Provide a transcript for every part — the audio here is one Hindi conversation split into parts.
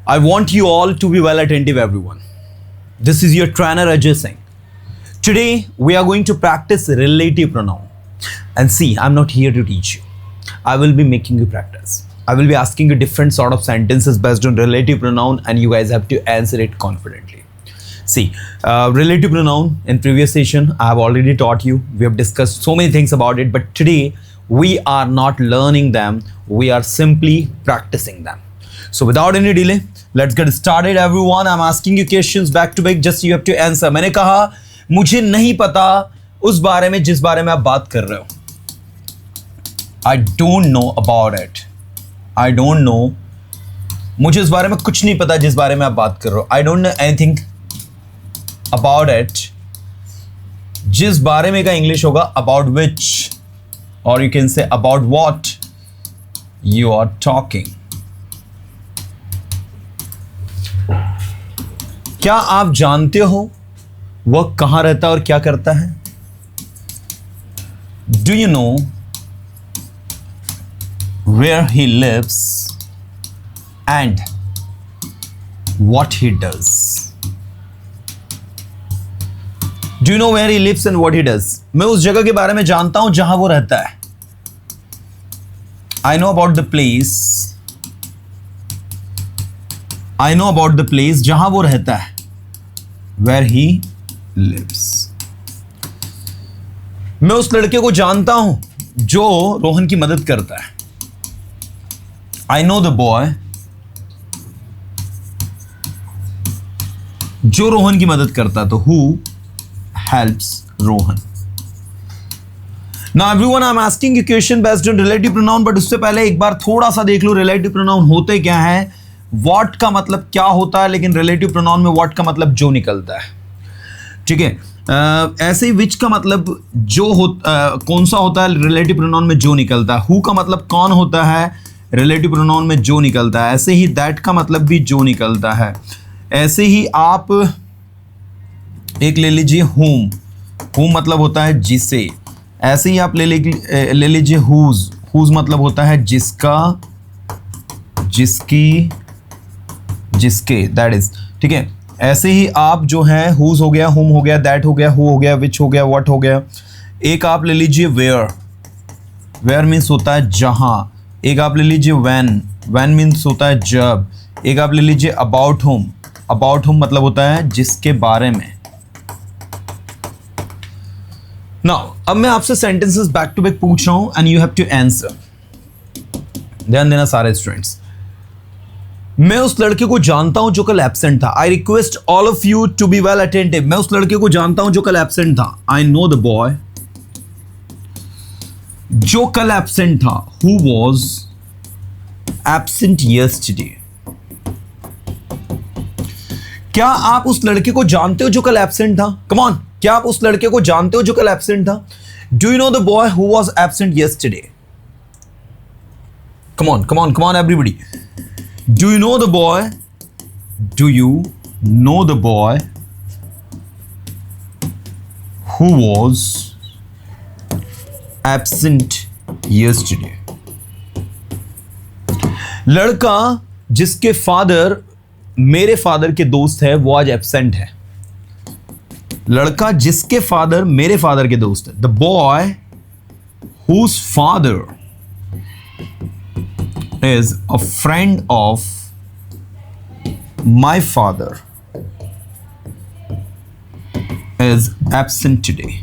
I want you all to be well attentive, everyone. This is your trainer Ajay Singh. Today we are going to practice relative pronoun. And see, I'm not here to teach you. I will be making you practice. I will be asking you different sort of sentences based on relative pronoun, and you guys have to answer it confidently. See, relative pronoun in previous session I have already taught you. We have discussed so many things about it, but today we are not learning them. We are simply practicing them. So without any delay, let's get started, everyone. I'm asking you questions back to back. Just you have to answer. मैंने कहा मुझे नहीं पता उस बारे में जिस बारे में आप बात कर रहे हो. I don't know about it. I don't know. मुझे उस बारे में कुछ नहीं पता जिस बारे में आप बात कर रहे हो. I don't know anything about it. जिस बारे में का इंग्लिश होगा about which, or you can say about what you are talking. क्या आप जानते हो वह कहां रहता है और क्या करता है? Do you know where he lives and what he does? Do you know where he lives and what he does? मैं उस जगह के बारे में जानता हूं जहां वो रहता है. I know about the place. I know about the place जहां वो रहता है. Where he lives. मैं उस लड़के को जानता हूं जो रोहन की मदद करता है. I know the boy जो रोहन की मदद करता है. तो who helps Rohan? Now everyone, I'm asking you question based on relative pronoun, but उससे पहले एक बार थोड़ा सा देख लो relative pronoun होते क्या है. What का मतलब क्या होता है, लेकिन relative pronoun में what का मतलब जो निकलता है. ठीक है. ऐसे ही which का मतलब जो कौन सा होता है relative pronoun में जो निकलता है. Who का मतलब कौन होता है relative pronoun में जो निकलता है. ऐसे ही that का मतलब भी जो निकलता है. ऐसे ही आप एक ले लीजिए whom. whom मतलब होता है जिसे. ऐसे ही आप ले लीजिए whose. whose मतलब होता है जिसका, जिसकी, जिसके. That is. ठीक है. ऐसे ही आप जो है whose हो गया, whom हो गया, that हो गया, who हो गया, which हो गया, what हो गया. एक आप ले लीजिए where. where मीन्स होता है जहां. एक आप ले लीजिए when. when मीन्स होता है जब. एक आप ले लीजिए about whom. about whom मतलब होता है जिसके बारे में. नाउ अब मैं आपसे सेंटेंसेस बैक टू बैक पूछ रहा हूं and you have to answer. ध्यान देना सारे स्टूडेंट्स. मैं उस लड़के को जानता हूं जो कल एब्सेंट था. I request all of you to be well attentive. मैं उस लड़के को जानता हूं जो कल एब्सेंट था. आई नो द बॉय जो कल एब्सेंट था. Who was absent yesterday. क्या आप उस लड़के को जानते हो जो कल एब्सेंट था? Come on. क्या आप उस लड़के को जानते हो जो कल एब्सेंट था? Do you know the boy who was absent yesterday? Come on, come on, come on everybody. Do you know the boy? Do you know the boy who was absent yesterday? लड़का जिसके फादर मेरे फादर के दोस्त है वो आज एब्सेंट है. लड़का जिसके फादर मेरे फादर के दोस्त है. The boy whose father is a friend of my father is absent today.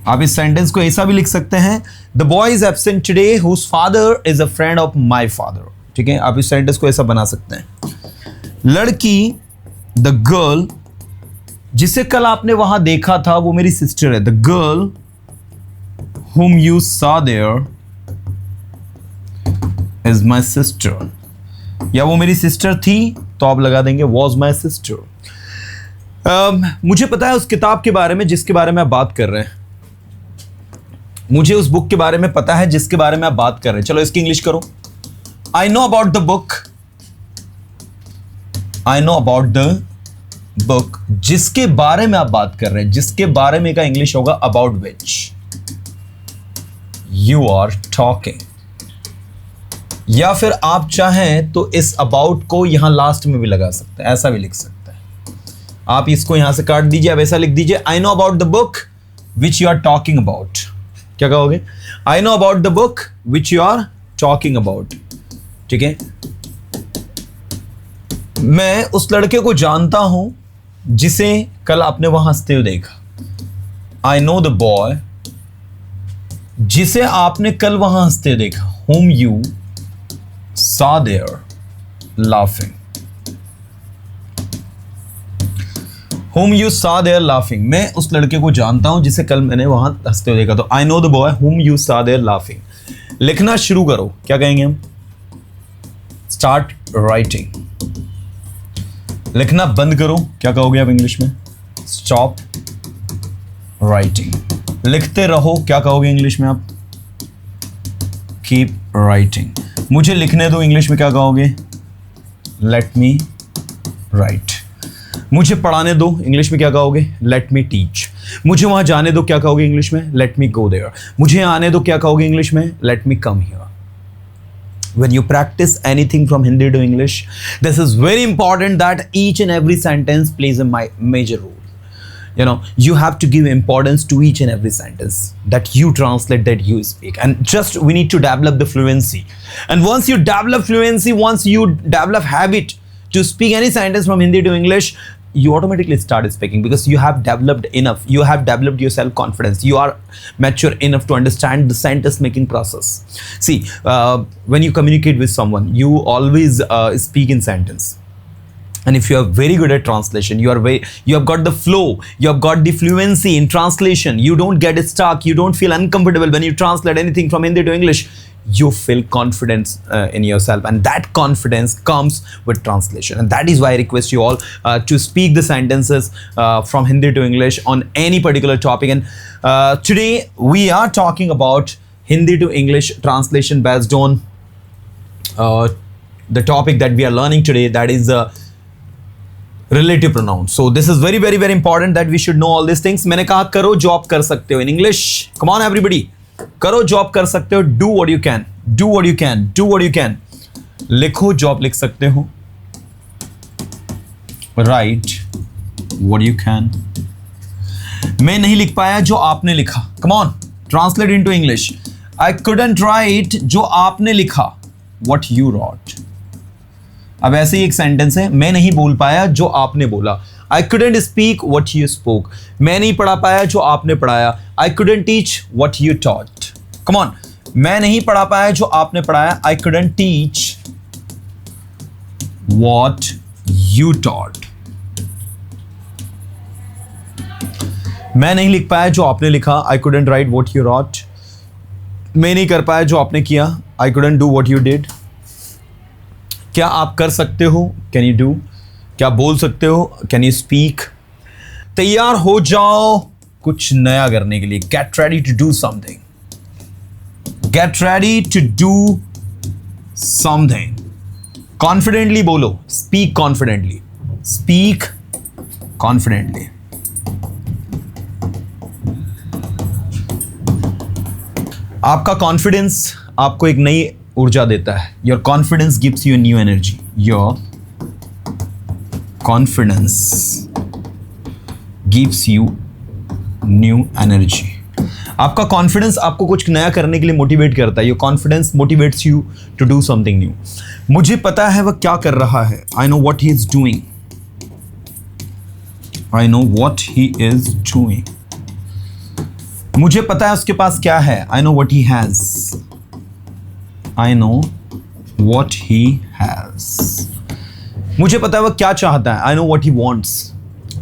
आप इस सेंटेंस को ऐसा भी लिख सकते हैं. The boy is absent today whose father is a friend of my father. ठीक है. आप इस सेंटेंस को ऐसा बना सकते हैं. लड़की the girl जिसे कल आपने वहां देखा था वो मेरी सिस्टर है. The girl whom you saw there is my sister. या वो मेरी सिस्टर थी तो आप लगा देंगे was my sister. मुझे पता है उस किताब के बारे में जिसके बारे में आप बात कर रहे हैं. मुझे उस बुक के बारे में पता है जिसके बारे में आप बात कर रहे हैं. चलो इसकी इंग्लिश करो. I know about the book. I know about the book. जिसके बारे में आप बात कर रहे हैं. जिसके बारे में का इंग्लिश होगा about which you are talking. या फिर आप चाहें तो इस अबाउट को यहां लास्ट में भी लगा सकते हैं, ऐसा भी लिख सकते हैं। आप इसको यहां से काट दीजिए, अब ऐसा लिख दीजिए, I know about the book which you are talking about. क्या कहोगे? I know about the book which you are talking about. ठीक है, मैं उस लड़के को जानता हूं जिसे कल आपने वहां हंसते हुए देखा। आई नो द बॉय जिसे आपने कल वहां हंसते हुए देखा, whom you saw there laughing, whom you saw there laughing। मैं उस लड़के को जानता हूं जिसे कल मैंने वहां हंसते हुए देखा। तो I know the boy whom you saw there laughing। लिखना शुरू करो। क्या कहेंगे हम? Start writing. लिखना बंद करो। क्या कहोगे आप इंग्लिश में? Stop writing. लिखते रहो। क्या कहोगे इंग्लिश में आप? Keep writing. मुझे लिखने दो, इंग्लिश में क्या कहोगे? Let me write. मुझे पढ़ाने दो, इंग्लिश में क्या कहोगे? Let me teach. मुझे वहां जाने दो, क्या कहोगे इंग्लिश में? Let me go there. मुझे आने दो, क्या कहोगे इंग्लिश में? Let me come here. When you practice anything from Hindi to English, this is very important that each and every sentence plays a major role. You know, you have to give importance to each and every sentence that you translate, that you speak. And just we need to develop the fluency. And once you develop fluency, once you develop habit to speak any sentence from Hindi to English, you automatically start speaking because you have developed enough. You have developed your self-confidence. You are mature enough to understand the sentence making process. See, when you communicate with someone, you always speak in sentence. And if you are very good at translation, you have got the flow, you have got the fluency in translation. You don't get stuck. You don't feel uncomfortable when you translate anything from Hindi to English. You feel confidence in yourself, and that confidence comes with translation. And that is why I request you all to speak the sentences from Hindi to English on any particular topic. And today we are talking about Hindi to English translation based on the topic that we are learning today, that is relative pronouns. So this is very, very, very important that we should know all these things. मैंने कहा करो जॉब कर सकते हो in English. Come on everybody. करो जॉब कर सकते हो। Do what you can, do what you can, do what you can. लिखो जॉब लिख सकते हो। Right what you can. मैं नहीं लिख पाया जो आपने लिखा। Come on, translate into English. I couldn't right जो आपने लिखा, व्हाट यू रॉट। अब ऐसे ही एक सेंटेंस है, मैं नहीं बोल पाया जो आपने बोला। I couldn't speak what you spoke. मैं नहीं पढ़ा पाया जो आपने पढ़ाया। I couldn't teach what you taught. Come on. मैं नहीं पढ़ा पाया जो आपने पढ़ाया। I couldn't teach what you taught. मैं नहीं लिख पाया जो आपने लिखा। I couldn't write what you wrote. मैं नहीं कर पाया जो आपने किया। I couldn't do what you did. क्या आप कर सकते हो? Can you do? क्या बोल सकते हो? Can you speak? तैयार हो जाओ कुछ नया करने के लिए। Get ready to do something. Get ready to do something. Confidently बोलो। Speak confidently. Speak confidently. आपका कॉन्फिडेंस आपको एक नई ऊर्जा देता है। Your confidence gives you new energy. Your confidence gives you new energy. आपका कॉन्फिडेंस आपको कुछ नया करने के लिए मोटिवेट करता है। Your confidence motivates you to do something new. मुझे पता है वह क्या कर रहा है। I know what he is doing. I know what he is doing. मुझे पता है उसके पास क्या है। I know what he has. I know what he has. मुझे पता है वह क्या चाहता है। I know what he wants.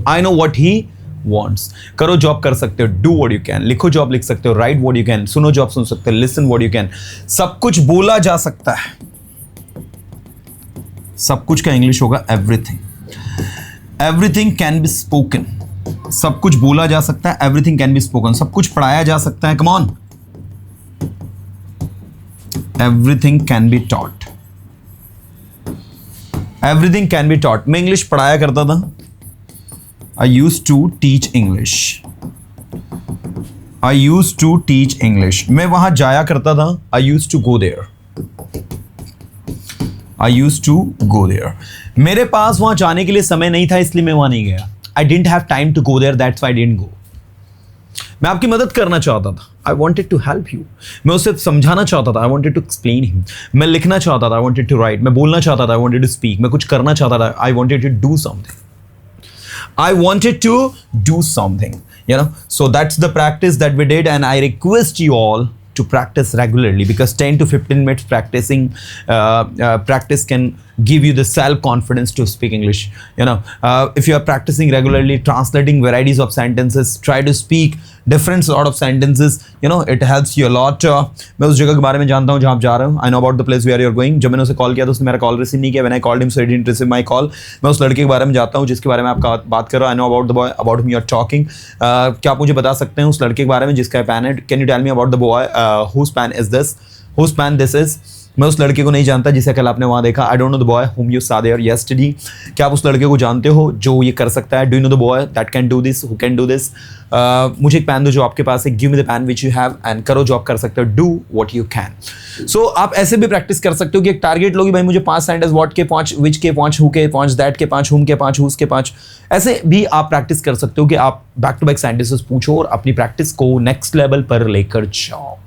I know what he wants. करो जॉब कर सकते हो। Do what you can. लिखो जॉब लिख सकते हो। Right what you can. सुनो जॉब सुन सकते हो। Listen what you can. सब कुछ बोला जा सकता है। सब कुछ का इंग्लिश होगा everything. Everything can be spoken. सब कुछ बोला जा सकता है। Everything can be spoken. सब कुछ पढ़ाया जा सकता है। Come on. Everything can be taught. Everything can be taught. मैं इंग्लिश पढ़ाया करता था। I use to teach English. I use to teach English. मैं वहां जाया करता था। I use to go there. I use to go there. मेरे पास वहां जाने के लिए समय नहीं था इसलिए मैं वहां नहीं गया। I didn't have time to go there, that's why I didn't go. मैं आपकी मदद करना चाहता था, I wanted to help you. मैं उसे समझाना चाहता था, I wanted to explain him. मैं लिखना चाहता था, आई वॉन्टेड टू राइट। मैं बोलना चाहता था, आई वॉन्टेड टू स्पीक। मैं कुछ करना चाहता था, I wanted to do something. I wanted to do something, you know. So that's the practice that we did, and I request you all to practice regularly, because 10 to 15 minutes practice can give you the self-confidence to speak English. You know, if you are practicing regularly, translating varieties of sentences, try to speak different sort of sentences. You know, it helps you a lot. मैं उस जगह के बारे में जानता हूँ जहाँ आप जा रहे हो. I know about the place where you are going. जब मैंने उसे कॉल किया तो उसने मेरा कॉल रिसीव नहीं किया. When I called him, so he didn't receive my call. मैं उस लड़के के बारे में जानता हूँ जिसके बारे में आप बात कर रहे हो. I know about the boy about whom you are talking. क्या आप मुझे बता सकते हैं उस लड़के के बारे में जिसका पैन है? Can you tell me about the boy whose pen is this? Whose pen this is? मैं उस लड़के को नहीं जानता जिसे कल आपने वहाँ देखा. I don't know the boy whom you saw there yesterday. क्या आप उस लड़के को जानते हो जो ये कर सकता है? Do you know the boy that can do this? Who can do this? मुझे एक पेन दो जो आपके पास है. Give me the pen which you have and करो जो आप कर सकते हो. Do what you can. So आप ऐसे भी प्रैक्टिस कर सकते हो कि एक टारगेट लोगे भाई मुझे 5 सेंटेंस व्हाट के 5 विच के 5 हु के 5 दैट के 5 हुम के 5 हुज के 5. ऐसे भी आप प्रैक्टिस कर सकते हो कि आप बैक टू बैक सेंटेंसेस पूछो और अपनी प्रैक्टिस को नेक्स्ट लेवल पर लेकर जाओ.